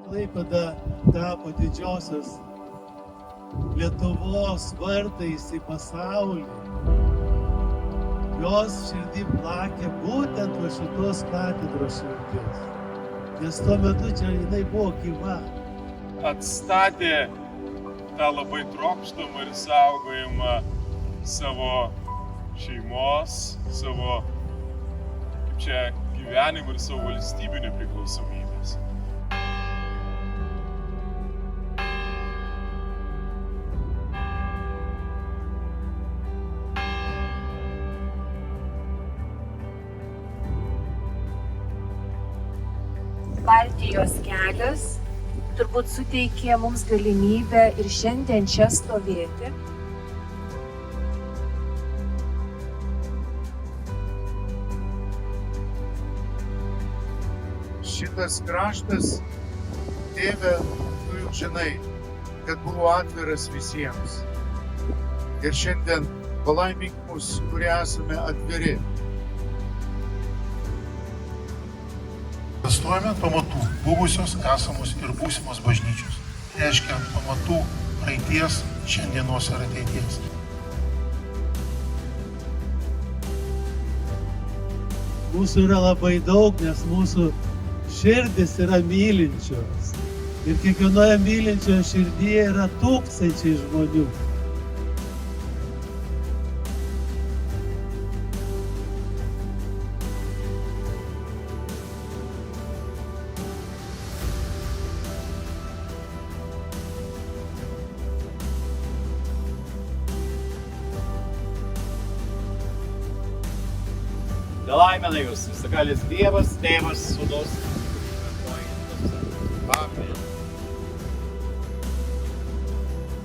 Klaipėda tapo didžiosios Lietuvos vartais į pasaulį. Jos širdį plakė būtent va šitos katedros širdis. Nes tuo metu čia jinai buvo gyva. Atstatė tą labai trokštamą ir saugojimą savo šeimos, savo čia gyvenimą ir savo valstybių nepriklausomybės. Baltijos kelias turbūt suteikė mums galimybę ir šiandien čia stovėti. Šitas kraštas, tėve, tu juk žinai, kad buvo atviras visiems. Ir šiandien palaimink mus, kurie esame atviri. Stojame ant pamatų buvusios, esamos ir būsimos bažnyčios. Reiškia ant pamatų praeities, šiandienos ir ateities. Mūsų yra labai daug, nes mūsų širdis yra mylinčios. Ir kiekvienoje mylinčioje širdyje yra tūkstančiai žmonių. Nelaimina jūs, visagalis Dievas, Tėvas, Sūnus. Amen.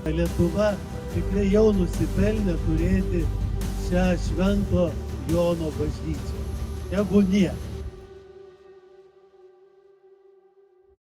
Lietuva tikrai jau nusipelnė turėti šią Švento Jono bažnyčią. Tebūnie.